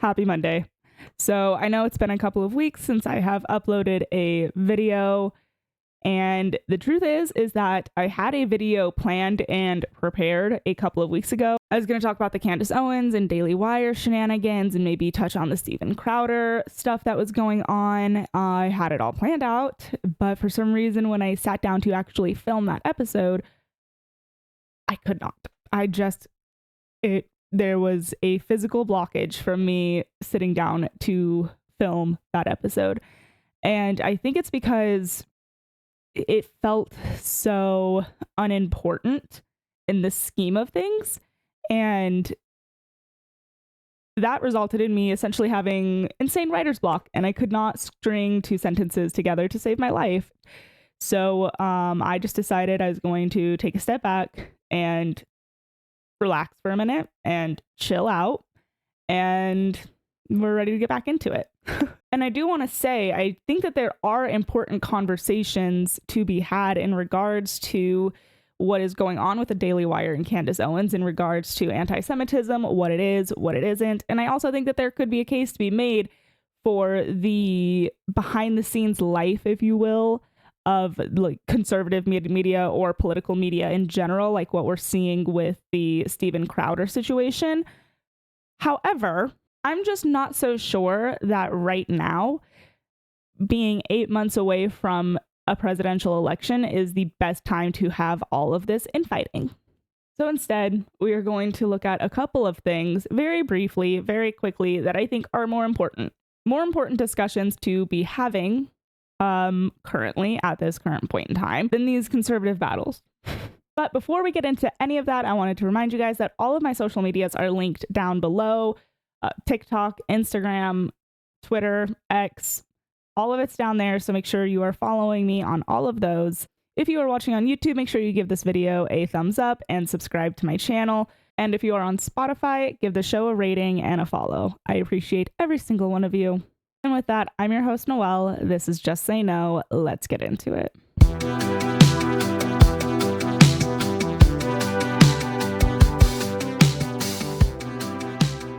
Happy Monday. So I know it's been a couple of weeks since I have uploaded a video. And the truth is that I had a video planned and prepared a couple of weeks ago. I was going to talk about the Candace Owens and Daily Wire shenanigans and maybe touch on the Steven Crowder stuff that was going on. I had it all planned out, but for some reason, when I sat down to actually film that episode, I could not. There was a physical blockage from me sitting down to film that episode. And I think it's because it felt so unimportant in the scheme of things. And that resulted in me essentially having insane writer's block, and I could not string two sentences together to save my life. So I just decided I was going to take a step back and relax for a minute and chill out, and we're ready to get back into it. And I do want to say, I think that there are important conversations to be had in regards to what is going on with the Daily Wire and Candace Owens in regards to anti-Semitism, what it is, what it isn't. And I also think that there could be a case to be made for the behind the scenes life, if you will, of like conservative media or political media in general, like what we're seeing with the Steven Crowder situation. However, I'm just not so sure that right now, being 8 months away from a presidential election, is the best time to have all of this infighting. So instead, we are going to look at a couple of things very briefly, very quickly, that I think are more important discussions to be having currently at this current point in time than these conservative battles. But before we get into any of that, I wanted to remind you guys that all of my social medias are linked down below. TikTok, Instagram, Twitter, X, all of it's down there. So make sure you are following me on all of those. If you are watching on YouTube, make sure you give this video a thumbs up and subscribe to my channel. And if you are on Spotify, give the show a rating and a follow. I appreciate every single one of you. And with that, I'm your host, Noelle. This is Just Say No. Let's get into it.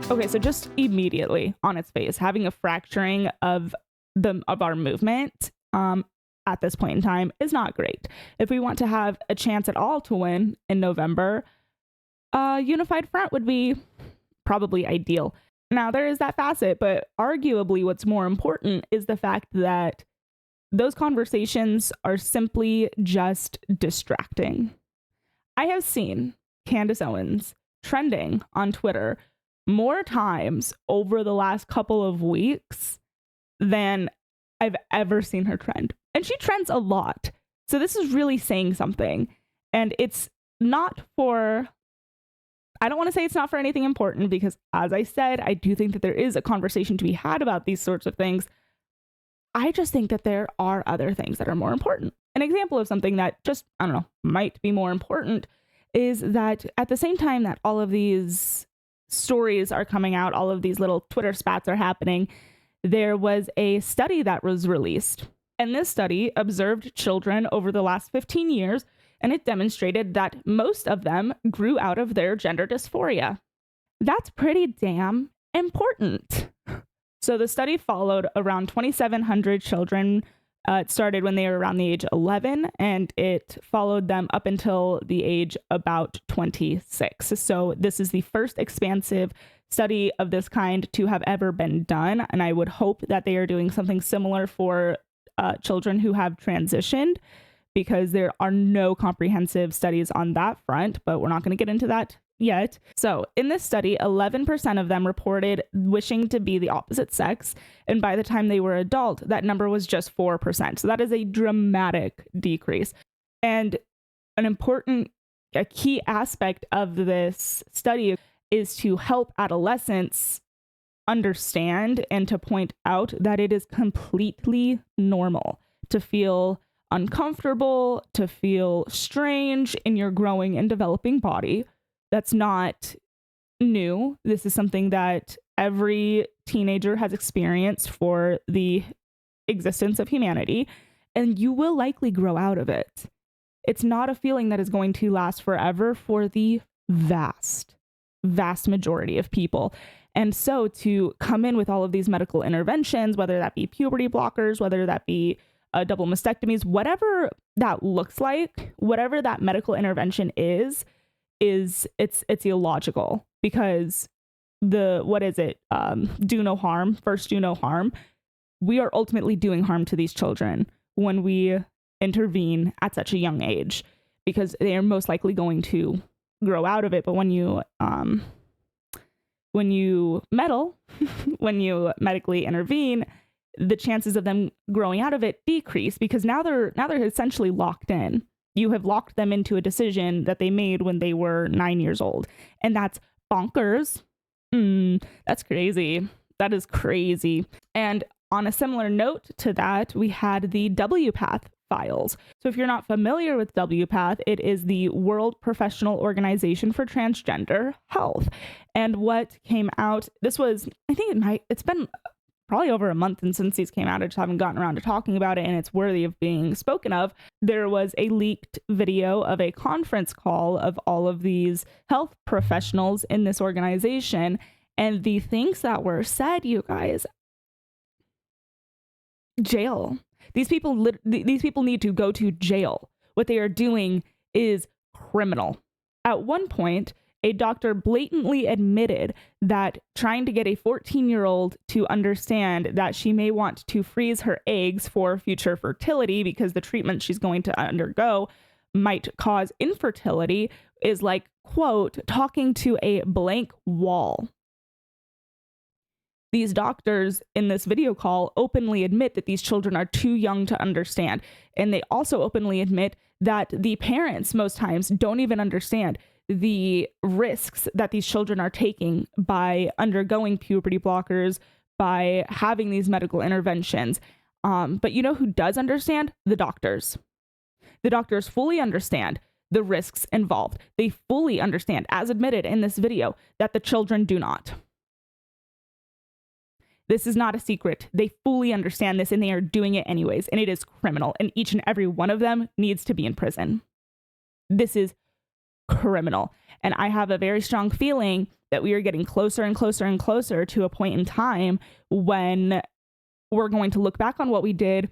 Okay, so just immediately on its face, having a fracturing of our movement at this point in time is not great. If we want to have a chance at all to win in November, a unified front would be probably ideal. Now, there is that facet, but arguably what's more important is the fact that those conversations are simply just distracting. I have seen Candace Owens trending on Twitter more times over the last couple of weeks than I've ever seen her trend. And she trends a lot. So this is really saying something. And it's not for... I don't want to say it's not for anything important because, as I said, I do think that there is a conversation to be had about these sorts of things. I just think that there are other things that are more important. An example of something that just, I don't know, might be more important is that at the same time that all of these stories are coming out, all of these little Twitter spats are happening, there was a study that was released. And this study observed children over the last 15 years, and it demonstrated that most of them grew out of their gender dysphoria. That's pretty damn important. So the study followed around 2,700 children. It started when they were around the age 11, and it followed them up until the age about 26. So this is the first expansive study of this kind to have ever been done, and I would hope that they are doing something similar for children who have transitioned, because there are no comprehensive studies on that front, but we're not going to get into that yet. So in this study, 11% of them reported wishing to be the opposite sex. And by the time they were adult, that number was just 4%. So that is a dramatic decrease. And a key aspect of this study is to help adolescents understand and to point out that it is completely normal to feel uncomfortable, to feel strange in your growing and developing body. That's not new. This is something that every teenager has experienced for the existence of humanity, and you will likely grow out of it. It's not a feeling that is going to last forever for the vast majority of people. And so to come in with all of these medical interventions, whether that be puberty blockers, whether that be double mastectomies, whatever that looks like, whatever that medical intervention is it's illogical, because what is it? Do no harm, first do no harm. We are ultimately doing harm to these children when we intervene at such a young age, because they are most likely going to grow out of it. But when you meddle, when you medically intervene, the chances of them growing out of it decrease, because now they're essentially locked in. You have locked them into a decision that they made when they were 9 years old. And that's bonkers. That's crazy. That is crazy. And on a similar note to that, we had the WPATH files. So if you're not familiar with WPATH, it is the World Professional Organization for Transgender Health. And what came out, this was, I think it's been probably over a month and since these came out. I just haven't gotten around to talking about it, and it's worthy of being spoken of. There was a leaked video of a conference call of all of these health professionals in this organization, and the things that were said, you guys, jail. These people need to go to jail. What they are doing is criminal. At one point, a doctor blatantly admitted that trying to get a 14-year-old to understand that she may want to freeze her eggs for future fertility because the treatment she's going to undergo might cause infertility is like, quote, talking to a blank wall. These doctors in this video call openly admit that these children are too young to understand. And they also openly admit that the parents most times don't even understand the risks that these children are taking by undergoing puberty blockers, by having these medical interventions. But you know who does understand? The doctors. The doctors fully understand the risks involved. They fully understand, as admitted in this video, that the children do not. This is not a secret. They fully understand this, and they are doing it anyways, and it is criminal, and each and every one of them needs to be in prison. This is criminal. And I have a very strong feeling that we are getting closer and closer and closer to a point in time when we're going to look back on what we did.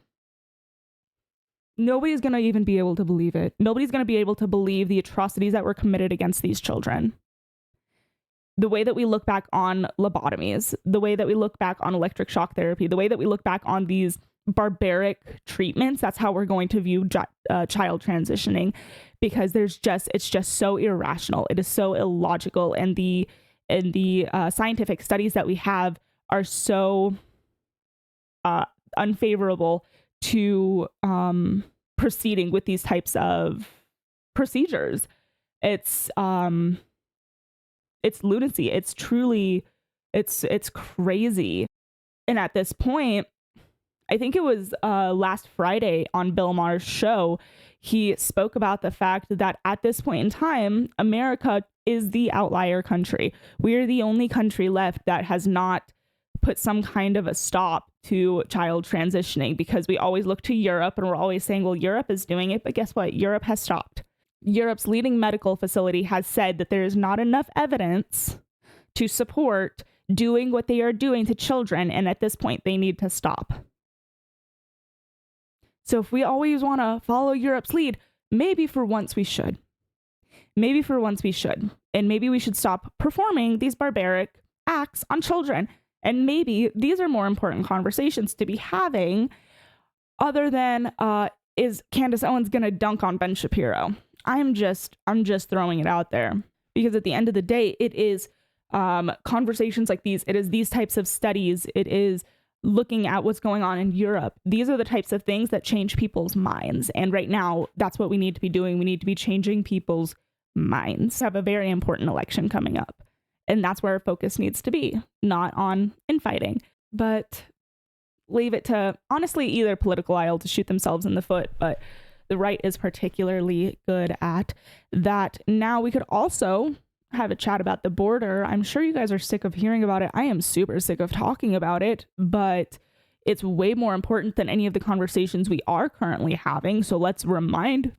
Nobody's going to even be able to believe it. Nobody's going to be able to believe the atrocities that were committed against these children. The way that we look back on lobotomies, the way that we look back on electric shock therapy, the way that we look back on these barbaric treatments, that's how we're going to view child transitioning, because it's just so irrational. It is so illogical, and the scientific studies that we have are so unfavorable to proceeding with these types of procedures. It's lunacy. It's truly, it's crazy. And at this point, I think it was last Friday on Bill Maher's show, he spoke about the fact that at this point in time, America is the outlier country. We are the only country left that has not put some kind of a stop to child transitioning, because we always look to Europe and we're always saying, well, Europe is doing it. But guess what? Europe has stopped. Europe's leading medical facility has said that there is not enough evidence to support doing what they are doing to children. And at this point, they need to stop. So if we always want to follow Europe's lead, maybe for once we should. Maybe for once we should. And maybe we should stop performing these barbaric acts on children. And maybe these are more important conversations to be having, other than is Candace Owens going to dunk on Ben Shapiro? I'm just throwing it out there, because at the end of the day, it is conversations like these. It is these types of studies. It is looking at what's going on in Europe. These are the types of things that change people's minds. And right now, that's what we need to be doing. We need to be changing people's minds. We have a very important election coming up. And that's where our focus needs to be, not on infighting, but leave it to, honestly, either political aisle to shoot themselves in the foot. But the right is particularly good at that. Now we could also have a chat about the border. I'm sure you guys are sick of hearing about it. I am super sick of talking about it, but it's way more important than any of the conversations we are currently having. So let's remind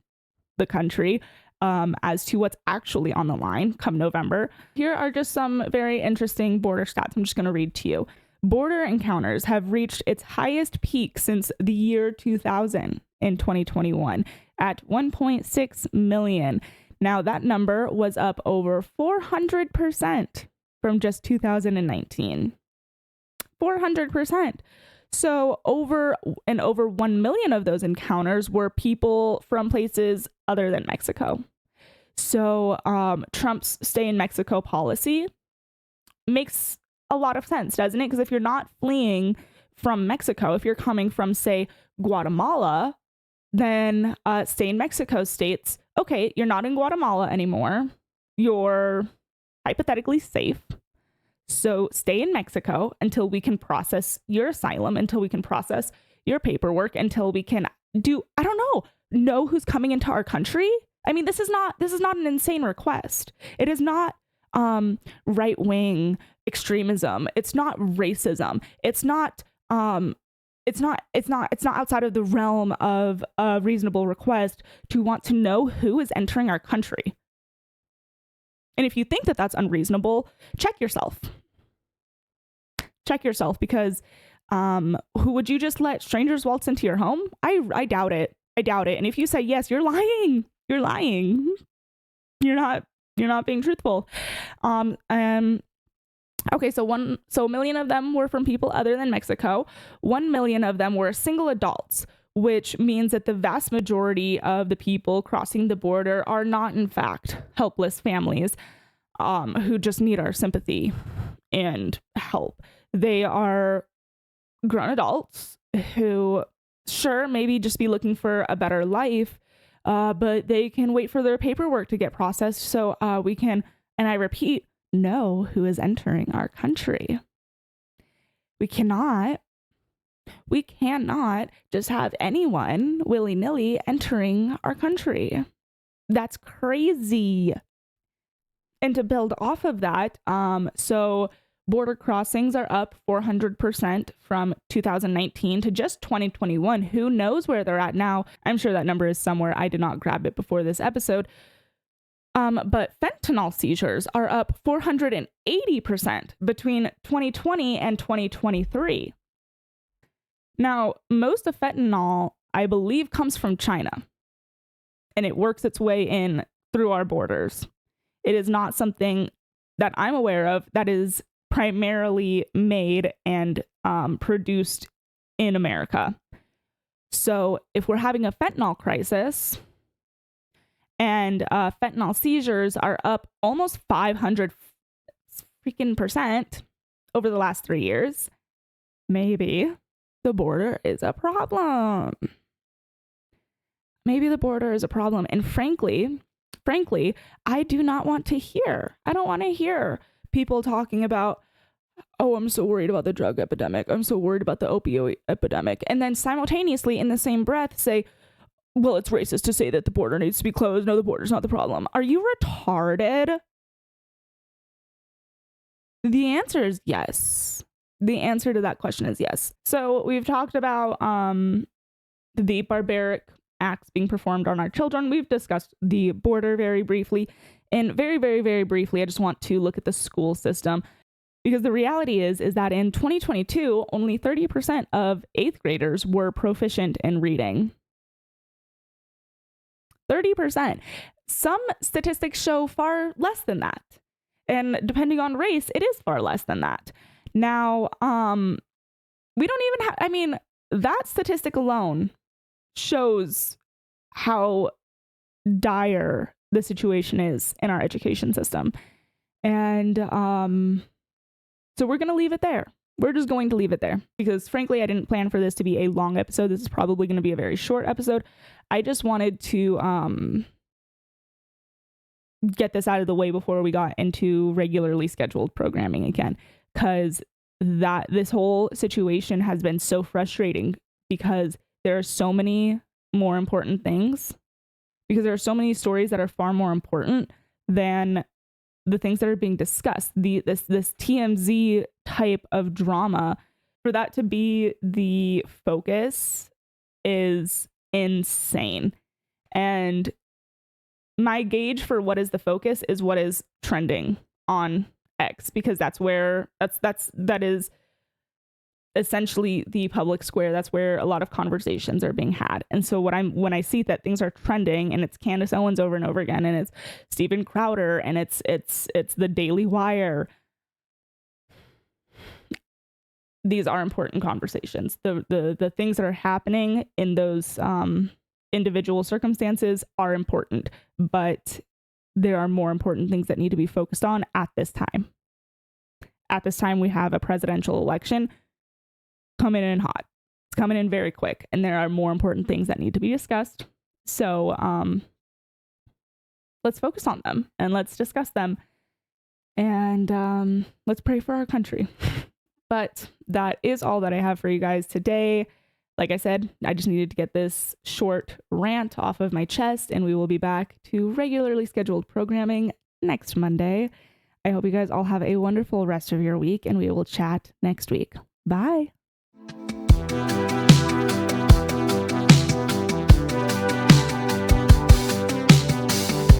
the country as to what's actually on the line come November. Here are just some very interesting border stats. I'm just going to read to you. Border encounters have reached its highest peak since the year 2000 in 2021 at 1.6 million. Now, that number was up over 400% from just 2019. 400%. So over 1 million of those encounters were people from places other than Mexico. So Trump's stay in Mexico policy makes a lot of sense, doesn't it? Because if you're not fleeing from Mexico, if you're coming from, say, Guatemala, then stay in Mexico states, okay, you're not in Guatemala anymore. You're hypothetically safe. So stay in Mexico until we can process your asylum, until we can process your paperwork, until we can know who's coming into our country. I mean, this is not an insane request. It is not right-wing extremism. It's not racism. It's not outside of the realm of a reasonable request to want to know who is entering our country. And if you think that that's unreasonable, check yourself. Check yourself, because who would you just let strangers waltz into your home? I doubt it. I doubt it. And if you say yes, you're lying. You're lying. You're not being truthful. Okay, so a million of them were from people other than Mexico. 1 million of them were single adults, which means that the vast majority of the people crossing the border are not, in fact, helpless families who just need our sympathy and help. They are grown adults who, sure, maybe just be looking for a better life, but they can wait for their paperwork to get processed so we can, and I repeat, know who is entering our country. We cannot just have anyone willy-nilly entering our country. That's crazy. And to build off of that, so border crossings are up 400% from 2019 to just 2021. Who knows where they're at now? I'm sure that number is somewhere. I did not grab it before this episode. But fentanyl seizures are up 480% between 2020 and 2023. Now, most of fentanyl, I believe, comes from China, and it works its way in through our borders. It is not something that I'm aware of that is primarily made and produced in America. So if we're having a fentanyl crisis, and fentanyl seizures are up almost 500% over the last 3 years, maybe the border is a problem. Maybe the border is a problem. And frankly, I do not want to hear. I don't want to hear people talking about, oh, I'm so worried about the drug epidemic. I'm so worried about the opioid epidemic. And then simultaneously in the same breath say, well, it's racist to say that the border needs to be closed. No, the border's not the problem. Are you retarded? The answer is yes. The answer to that question is yes. So we've talked about the barbaric acts being performed on our children. We've discussed the border very briefly. And very, very, very briefly, I just want to look at the school system. Because the reality is that in 2022, only 30% of 8th graders were proficient in reading. 30%. Some statistics show far less than that. And depending on race, it is far less than that. Now, we don't even have, that statistic alone shows how dire the situation is in our education system. And so we're going to leave it there. We're just going to leave it there because, frankly, I didn't plan for this to be a long episode. This is probably going to be a very short episode. I just wanted to get this out of the way before we got into regularly scheduled programming again, because this whole situation has been so frustrating because there are so many more important things, because there are so many stories that are far more important than the things that are being discussed. This TMZ type of drama, for that to be the focus is insane. And my gauge for what is the focus is what is trending on X, because that is essentially the public square. That's where a lot of conversations are being had. And so when I see that things are trending and it's Candace Owens over and over again, and it's Steven Crowder, and it's the Daily Wire, these are important conversations. The things that are happening in those individual circumstances are important, but there are more important things that need to be focused on at this time. At this time, we have a presidential election coming in hot. It's coming in very quick, and there are more important things that need to be discussed. So let's focus on them and let's discuss them, and let's pray for our country. But that is all that I have for you guys today. Like I said, I just needed to get this short rant off of my chest, and we will be back to regularly scheduled programming next Monday. I hope you guys all have a wonderful rest of your week, and we will chat next week. Bye.